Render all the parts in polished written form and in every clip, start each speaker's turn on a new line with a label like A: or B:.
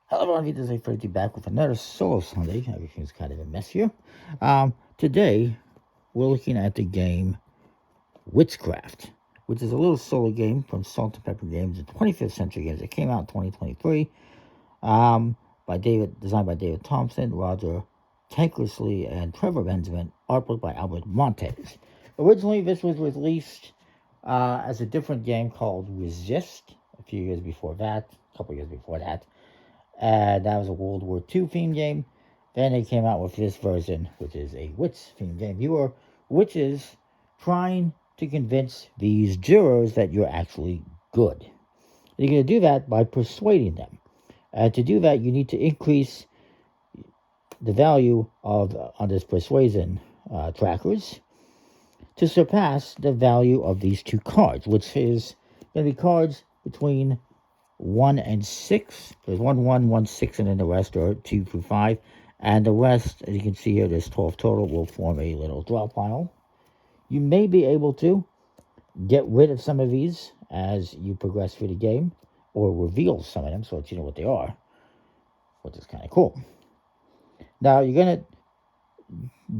A: Hello everyone, this is Freddy back with another solo Sunday. Everything's kind of a mess here. Today, we're looking at the game Witchcraft, which is a little solo game from Salt and Pepper Games, the 25th Century Games. It came out in 2023, designed by David Thompson, Roger Tankersley, and Trevor Benjamin, artwork by Albert Montes. Originally, this was released as a different game called Resist a few years before that, a couple years before that. And that was a World War II themed game. Then they came out with this version, which is a witch themed game. You are witches trying to convince these jurors that you're actually good. You're going to do that by persuading them. To do that, you need to increase the value of on this persuasion trackers to surpass the value of these two cards, which is going to be cards between 1 and 6. There's 1, 1, 1, 6, and then the rest are 2 through 5. And the rest, as you can see here, there's 12 total, will form a little draw pile. You may be able to get rid of some of these as you progress through the game, or reveal some of them so that you know what they are, which is kind of cool. Now, you're going to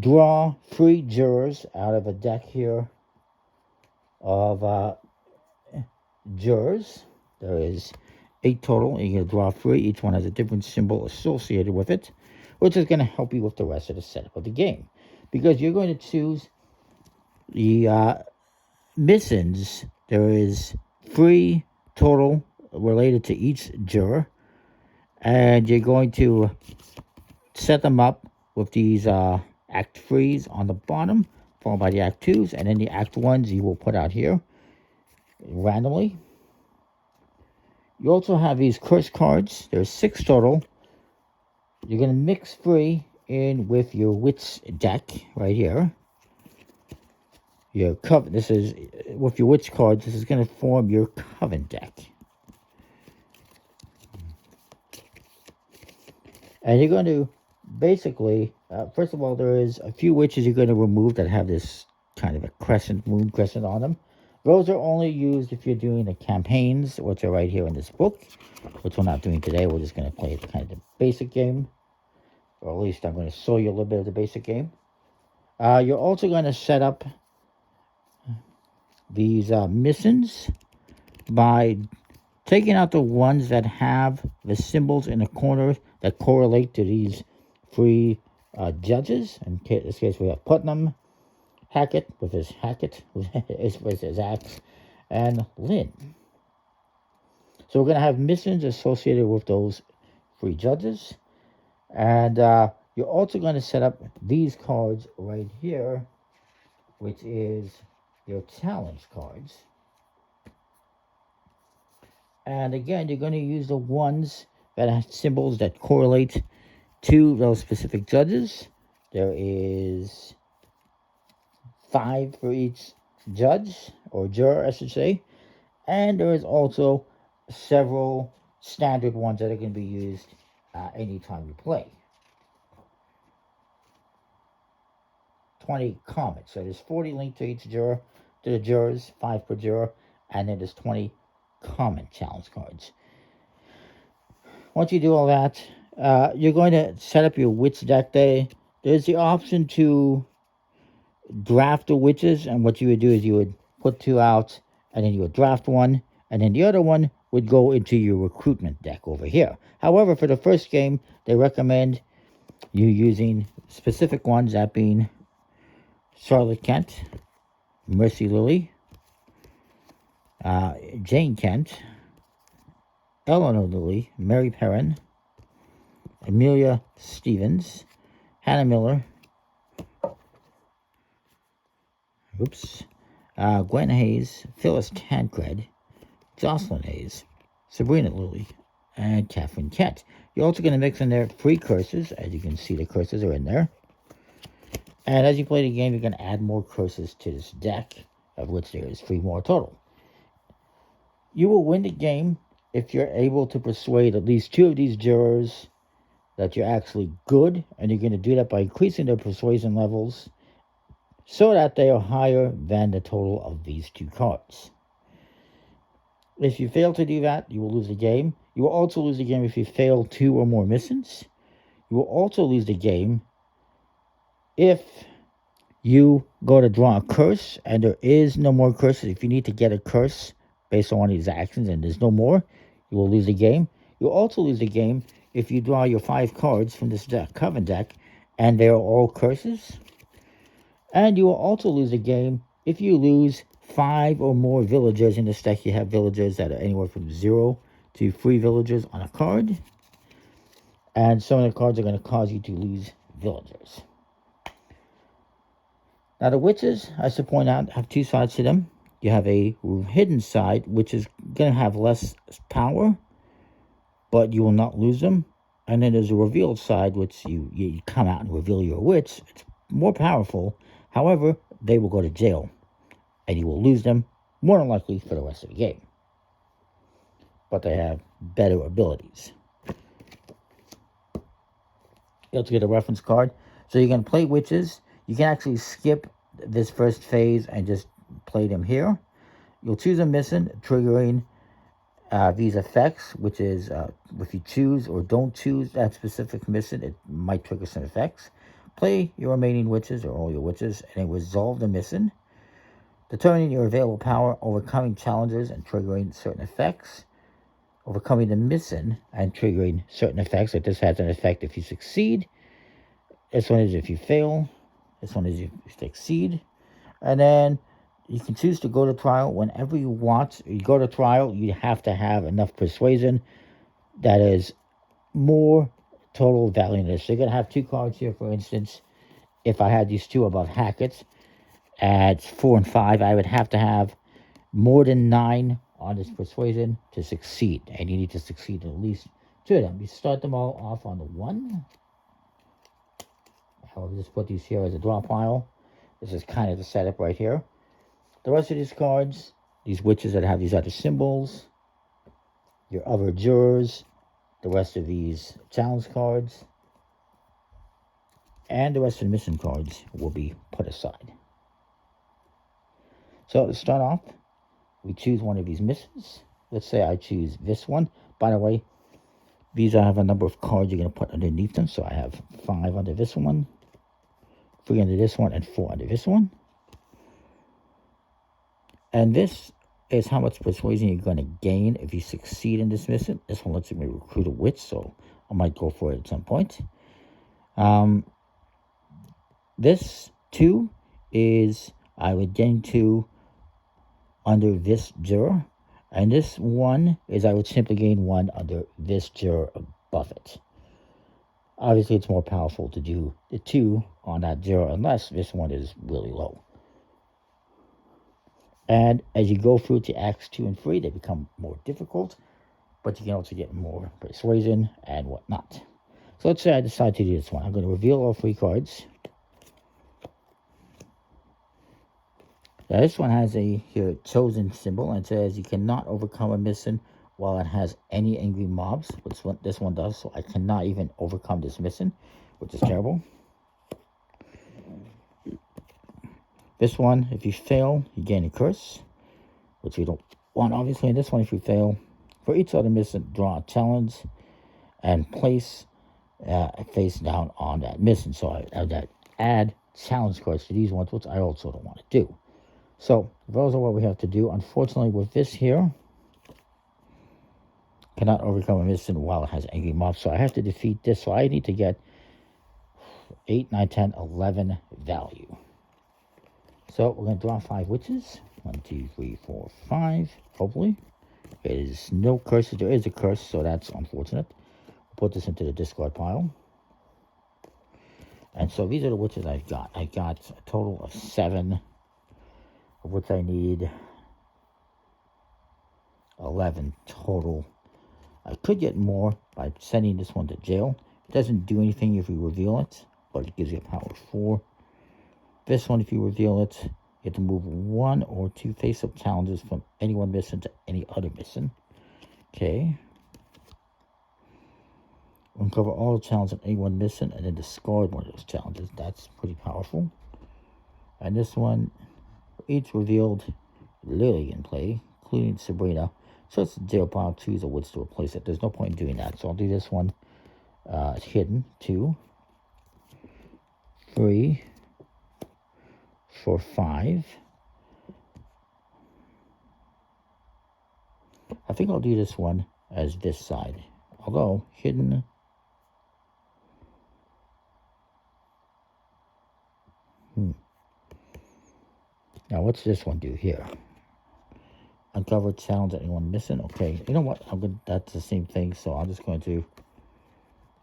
A: draw 3 jurors out of a deck here of jurors. There is 8 total, and you're going to draw 3. Each one has a different symbol associated with it, which is going to help you with the rest of the setup of the game. Because you're going to choose the missions. There is 3 total related to each juror, and you're going to set them up with these Act 3s on the bottom, followed by the Act 2s, and then the Act 1s you will put out here randomly. You also have these curse cards. There's 6 total. You're going to mix 3 in with your witch deck right here. This is with your witch cards. This is going to form your coven deck. And you're going to basically, first of all, there is a few witches you're going to remove that have this kind of a crescent, moon crescent on them. Those are only used if you're doing the campaigns, which are right here in this book, which we're not doing today. We're just going to play kind of the basic game, or at least I'm going to show you a little bit of the basic game. You're also going to set up these missions by taking out the ones that have the symbols in the corner that correlate to these 3 judges. In this case, we have Putnam, Hackett with his axe, and Lynn. So we're going to have missions associated with those 3 judges. And you're also going to set up these cards right here, which is your challenge cards. And again, you're going to use the ones that have symbols that correlate to those specific judges. There is 5 for each judge, or juror, I should say. And there is also several standard ones that are going to be used anytime you play. 20 comments. So there's 40 linked to each juror, to the jurors, 5 per juror, and then there's 20 comment challenge cards. Once you do all that, you're going to set up your witch deck day. There's the option to draft the witches, and what you would do is you would put 2 out, and then you would draft 1, and then the other one would go into your recruitment deck over here. However, for the first game, they recommend you using specific ones, that being Charlotte Kent, Mercy Lily, Jane Kent, Eleanor Lilly, Mary Perrin, Amelia Stevens, Hannah Miller, Gwen Hayes, Phyllis Tancred, Jocelyn Hayes, Sabrina Lilly, and Catherine Kent. You're also going to mix in there 3 curses. As you can see, the curses are in there. And as you play the game, you're going to add more curses to this deck, of which there is 3 more total. You will win the game if you're able to persuade at least 2 of these jurors that you're actually good, and you're going to do that by increasing their persuasion levels so that they are higher than the total of these 2 cards. If you fail to do that, you will lose the game. You will also lose the game if you fail 2 or more missions. You will also lose the game if you go to draw a curse and there is no more curses. If you need to get a curse based on one of these actions and there's no more, you will lose the game. You'll also lose the game if you draw your 5 cards from this Coven deck and they are all curses. And you will also lose the game if you lose 5 or more villagers. In this deck, you have villagers that are anywhere from 0 to 3 villagers on a card. And some of the cards are going to cause you to lose villagers. Now, the witches, I should point out, have 2 sides to them. You have a hidden side, which is going to have less power, but you will not lose them. And then there's a revealed side, which you come out and reveal your witch. It's more powerful. However, they will go to jail, and you will lose them, more than likely, for the rest of the game. But they have better abilities. Let's get a reference card. So you can play witches. You can actually skip this first phase and just play them here. You'll choose a mission, triggering these effects, which is if you choose or don't choose that specific mission, it might trigger some effects. Play your remaining witches or all your witches and then resolve the mission. Determining your available power, overcoming challenges and triggering certain effects. Overcoming the mission and triggering certain effects. Like this has an effect if you succeed. This one is if you fail. This one is if you succeed. And then you can choose to go to trial whenever you want. You go to trial, you have to have enough persuasion that is more total value in this. So you're going to have 2 cards here, for instance. If I had these 2 above Hackett's at 4 and 5, I would have to have more than 9 on this persuasion to succeed. And you need to succeed at least 2 of them. You start them all off on the 1. I'll just put these here as a draw pile. This is kind of the setup right here. The rest of these cards, these witches that have these other symbols, your other jurors, the rest of these challenge cards, and the rest of the mission cards will be put aside. So to start off, we choose one of these missions. Let's say I choose this one. By the way, these I have a number of cards you're going to put underneath them. So I have 5 under this one, 3 under this one, and 4 under this one. And this is how much persuasion you're going to gain if you succeed in this mission. This one lets me recruit a witch, so I might go for it at some point. This 2 is I would gain 2 under this juror. And this 1 is I would simply gain 1 under this juror above it. Obviously, it's more powerful to do the 2 on that juror unless this one is really low. And as you go through to acts 2 and 3, they become more difficult, but you can also get more persuasion and whatnot. So let's say I decide to do this one. I'm going to reveal all 3 cards. Now this one has a here chosen symbol and it says you cannot overcome a mission while it has any angry mobs, which what this one does. So I cannot even overcome this mission, which is terrible. This one, if you fail, you gain a curse, which we don't want, obviously. And this one, if you fail, for each other mission, draw a challenge and place a face down on that mission. So I would add challenge cards to these ones, which I also don't want to do. So those are what we have to do. Unfortunately, with this here, cannot overcome a mission while it has angry mobs. So I have to defeat this. So I need to get 8, 9, 10, 11 value. So we're going to draw 5 witches. 1, 2, 3, 4, 5. Hopefully. There is no curses. There is a curse, so that's unfortunate. We'll put this into the discard pile. And so these are the witches I've got. I got a total of 7, of which I need 11 total. I could get more by sending this one to jail. It doesn't do anything if you reveal it, but it gives you a power of 4. This one, if you reveal it, you have to move 1 or 2 face-up challenges from any one mission to any other mission. Okay. Uncover all challenges on any one mission and then discard one of those challenges. That's pretty powerful. And this one, each revealed literally in play, including Sabrina, So it's 0 pile, choose a woods to replace it. There's no point in doing that. So I'll do this one. It's hidden. 2, 3, 4, 5. I think I'll do this one as this side. Although, hidden. Now, what's this one do here? Uncovered sounds, anyone missing? Okay, you know what? That's the same thing, so I'm just going to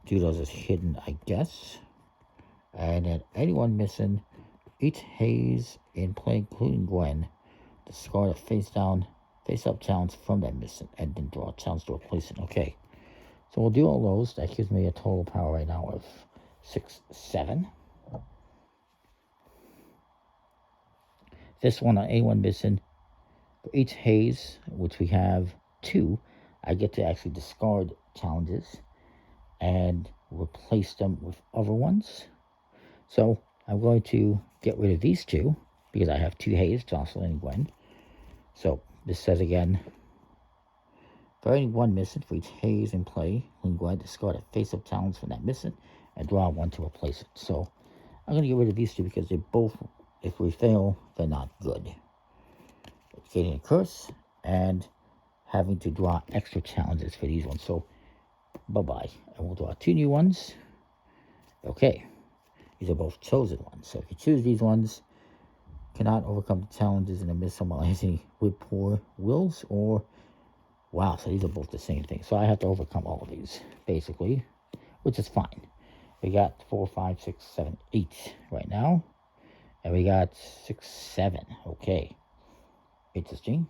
A: do those as hidden, I guess. And then anyone missing, each haze in play, including Gwen, discard a face-up challenge from that missing, and then draw a challenge to replace it. Okay, so we'll do all those. That gives me a total power right now of 6, 7. This one on anyone missing, for each haze, which we have 2, I get to actually discard challenges and replace them with other ones. So I'm going to get rid of these 2 because I have 2 haze, Jocelyn and Gwen. So this says again, for anyone missing, for each haze in play, when Gwen discard a face-up challenge from that missing and draw 1 to replace it. So I'm going to get rid of these 2 because they both, if we fail, they're not good. It's getting a curse and having to draw extra challenges for these ones. So bye-bye. And we'll draw 2 new ones. Okay. These are both chosen ones. So if you choose these ones, cannot overcome the challenges in the midst of with poor wills, or wow, so these are both the same thing. So I have to overcome all of these, basically, which is fine. We got 4, 5, 6, 7, 8 right now. And we got 6, 7. Okay. Interesting.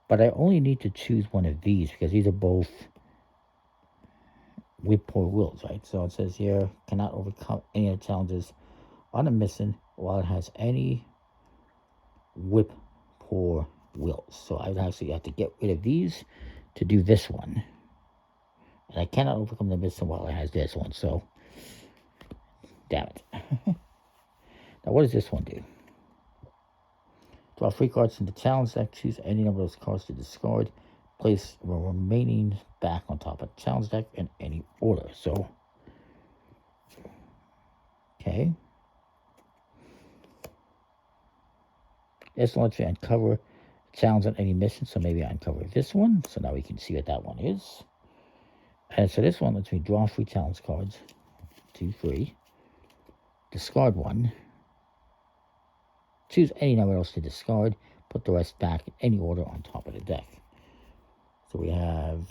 A: But I only need to choose one of these because these are both with poor wills, right? So it says here, cannot overcome any of the challenges on a missing while it has any whip poor wills. So I would actually have to get rid of these to do this one. And I cannot overcome the missing while it has this one. So, damn it. Now, what does this one do? Draw 3 cards in the challenge deck. Choose any number of those cards to discard. Place the remaining back on top of the challenge deck in any order. So, okay. This one lets you uncover challenge on any mission. So maybe I uncover this one. So now we can see what that one is. And so this one lets me draw 3 challenge cards. 2, 3. Discard 1. Choose any number else to discard. Put the rest back in any order on top of the deck. So we have,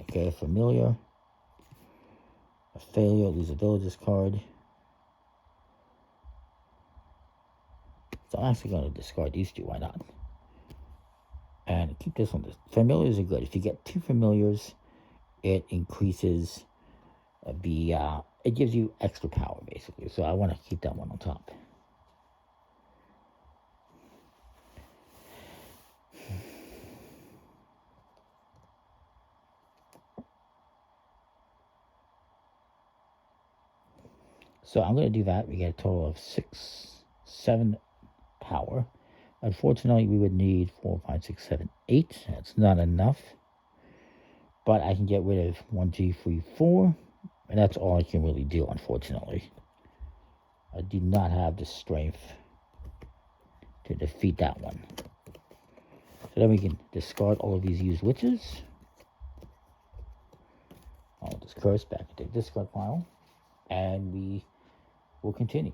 A: okay, a familiar, a failure, lose a villager's card. So I'm actually going to discard these 2, why not? And keep this one. Familiars are good. If you get 2 familiars, it increases it gives you extra power, basically. So I want to keep that one on top. So I'm going to do that. We get a total of 6, 7 power. Unfortunately, we would need 4, 5, 6, 7, 8. That's not enough. But I can get rid of 1, 2, 3, 4. And that's all I can really do, unfortunately. I do not have the strength to defeat that one. So then we can discard all of these used witches. I'll just curse back into the discard pile. And we will continue.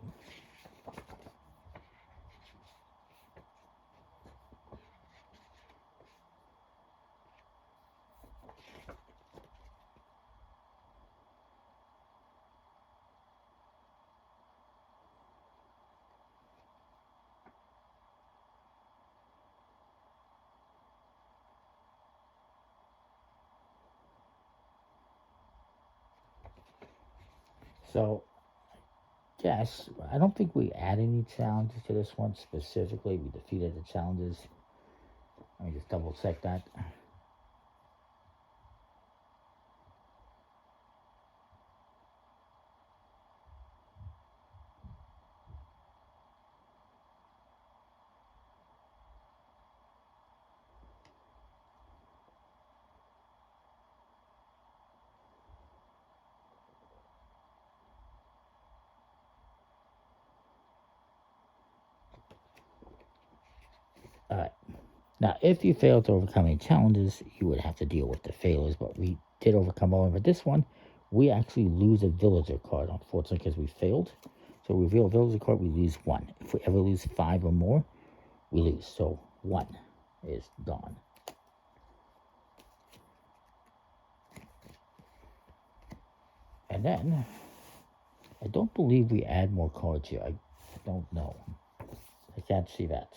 A: So, yes, I don't think we add any challenges to this one specifically. We defeated the challenges. Let me just double check that. Alright. Now, if you fail to overcome any challenges, you would have to deal with the failures, but we did overcome all of it. This one, we actually lose a villager card, unfortunately, because we failed. So we reveal a villager card, we lose 1. If we ever lose 5 or more, we lose. So 1 is gone. And then, I don't believe we add more cards here. I don't know. I can't see that.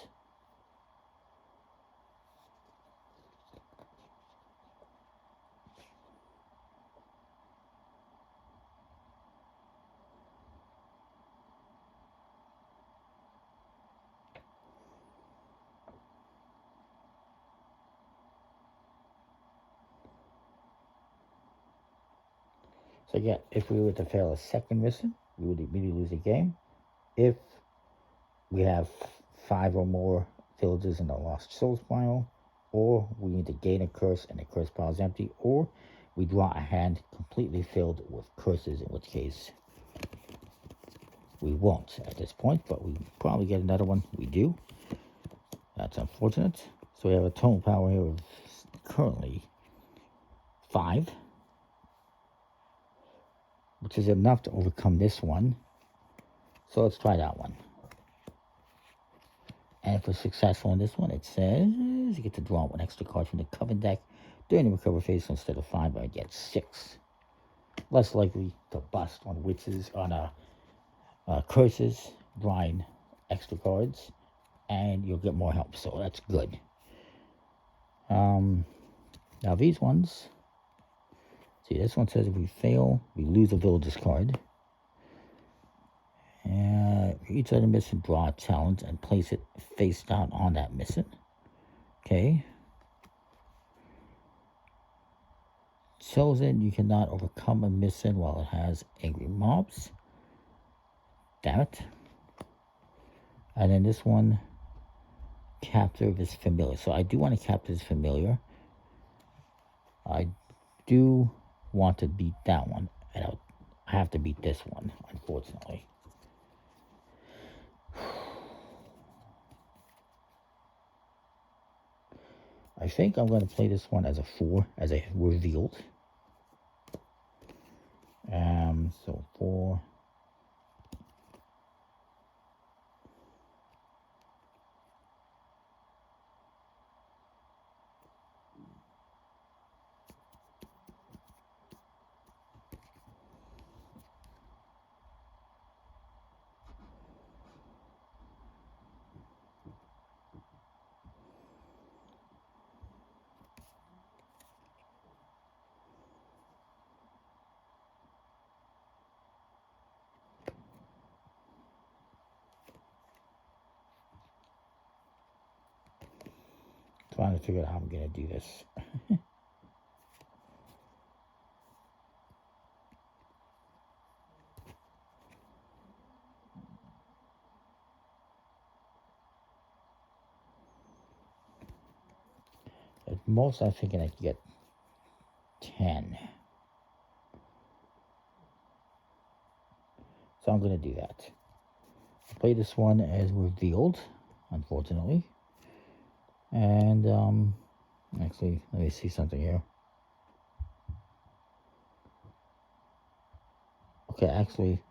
A: So yeah, if we were to fail a second mission, we would immediately lose the game. If we have 5 or more villages in the Lost Souls pile, or we need to gain a curse and the curse pile is empty, or we draw a hand completely filled with curses, in which case we won't at this point, but we probably get another one. We do. That's unfortunate. So we have a total power here of currently 5, which is enough to overcome this one. So let's try that one. And if we're successful in this one, it says you get to draw 1 extra card from the Coven deck during the recover phase. So instead of 5, I get 6. Less likely to bust on witches, on curses, drawing extra cards, and you'll get more help. So that's good. Now these ones, see, this one says if we fail, we lose a village's card. And each other mission, draw a challenge and place it face down on that mission. Okay. Chosen, you cannot overcome a mission while it has angry mobs. Damn it. And then this one, capture this familiar. So I do want to capture this familiar. I do want to beat that one. And I have to beat this one, unfortunately. I think I'm going to play this one as a 4, as I revealed. So 4. Trying to figure out how I'm going to do this. At most, I'm thinking I can get 10. So I'm going to do that. I'll play this one as revealed, unfortunately. And, actually, let me see something here. Okay, actually,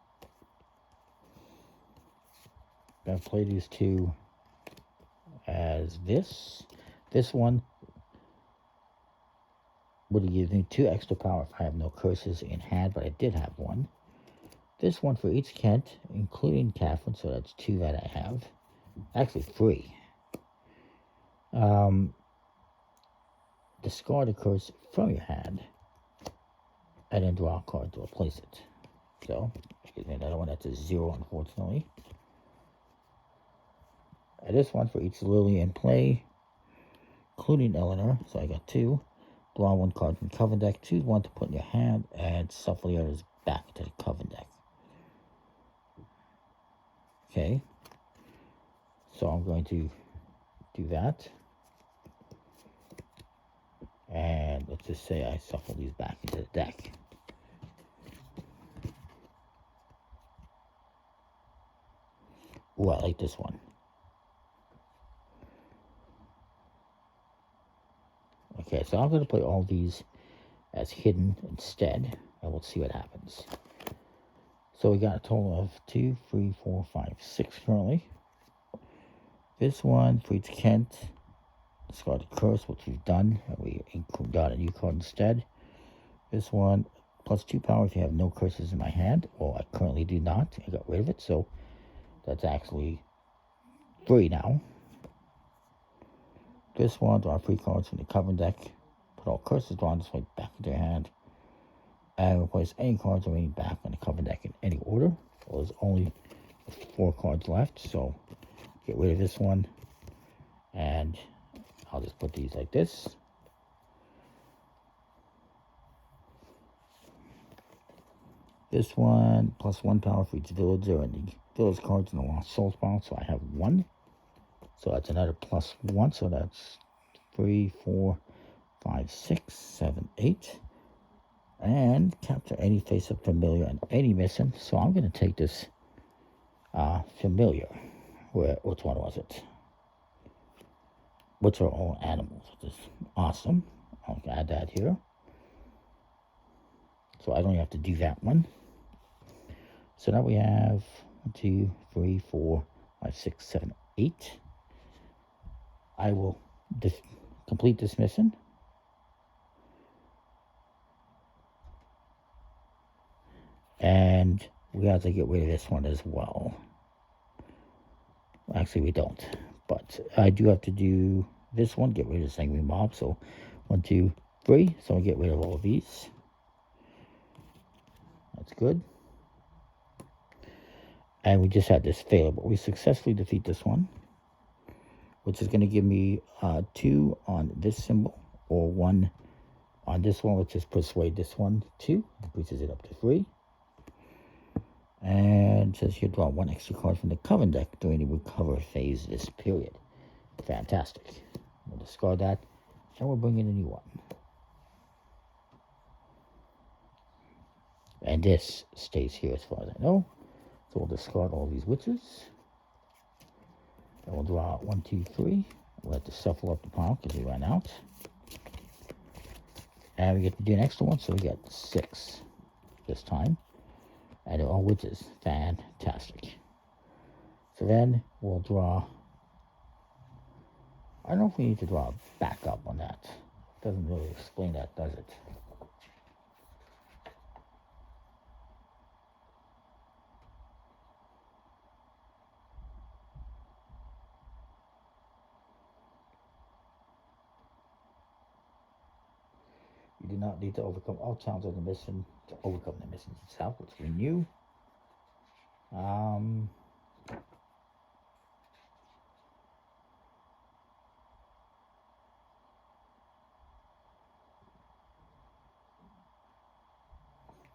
A: I'm going to play these two as this. This one would give me 2 extra power if I have no curses in hand, but I did have 1. This one for each Kent, including Catherine, so that's 2 that I have. Actually, 3. Discard a curse from your hand, and then draw a card to replace it. So, excuse me, another one that's a 0, unfortunately. And this one for each Lily in play, including Eleanor, so I got 2. Draw 1 card from the Coven deck, choose 1 to put in your hand, and shuffle the others back to the Coven deck. Okay, so I'm going to do that. And let's just say I shuffle these back into the deck. Ooh, I like this one. Okay, so I'm going to play all these as hidden instead, and we'll see what happens. So we got a total of 2, 3, 4, 5, 6 currently. This one for each Kent. Discard the curse, which we've done, and we got a new card instead. This one, plus 2 power if you have no curses in my hand. Well, I currently do not. I got rid of it, so that's actually 3 now. This one, draw 3 cards from the cover deck. Put all curses drawn this way back into your hand. And replace any cards remaining back on the cover deck in any order. So there's only 4 cards left, so get rid of this one. And I'll just put these like this. This one, plus 1 power for each villager, and the village cards in the Lost Souls pile, so I have 1. So that's another plus 1, so that's 3, 4, 5, 6, 7, 8. And capture any face-up familiar and any missing. So I'm going to take this familiar. Which one was it? Which are all animals, which is awesome. I'll add that here. So I don't have to do that one. So now we have 1, 2, 3, 4, 5, 6, 7, 8. I will complete this mission. And we have to get rid of this one as well. Actually, we don't. But I do have to do this one, get rid of the Sanguine Mob. So 1, 2, 3. So I get rid of all of these. That's good. And we just had this fail, but we successfully defeat this one, which is going to give me 2 on this symbol, or 1 on this one, which is persuade this one 2, increases it up to 3. And it says here, draw 1 extra card from the coven deck during the recover phase this period. Fantastic. We'll discard that, and we'll bring in a new one. And this stays here as far as I know. So we'll discard all these witches. And we'll draw 1, 2, 3. We'll have to shuffle up the pile because we ran out. And we get to do an extra one, so we get 6 this time. And they're all witches. Fantastic. So then we'll draw. I don't know if we need to draw a backup on that. It doesn't really explain that, does it? You do not need to overcome all challenges of the mission to overcome the mission itself, which we knew.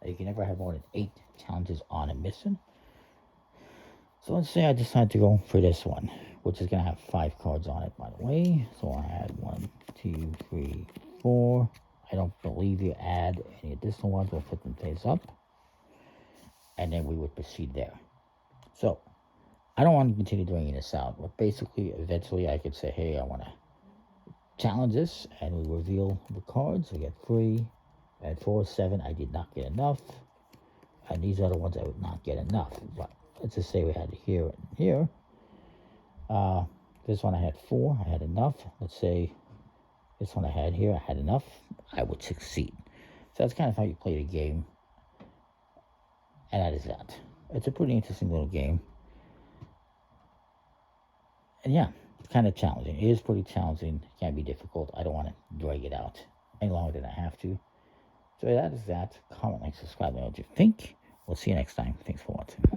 A: You can never have more than 8 challenges on a mission. So let's say I decide to go for this one, which is going to have 5 cards on it, by the way. So I had 1, 2, 3, 4. I don't believe you add any additional ones. We'll put them face up. And then we would proceed there. So, I don't want to continue doing this out. But basically, eventually I could say, hey, I want to challenge this. And we reveal the cards. We get 3 and 4, 7. I did not get enough. And these are the ones I would not get enough. But let's just say we had here and here. This one I had 4. I had enough. Let's say this one I had here, I had enough, I would succeed. So that's kind of how you play the game. And that is that. It's a pretty interesting little game. And yeah, it's kind of challenging. It is pretty challenging. It can be difficult. I don't want to drag it out any longer than I have to. So that is that. Comment, like, subscribe, let me know what you think. We'll see you next time. Thanks for watching.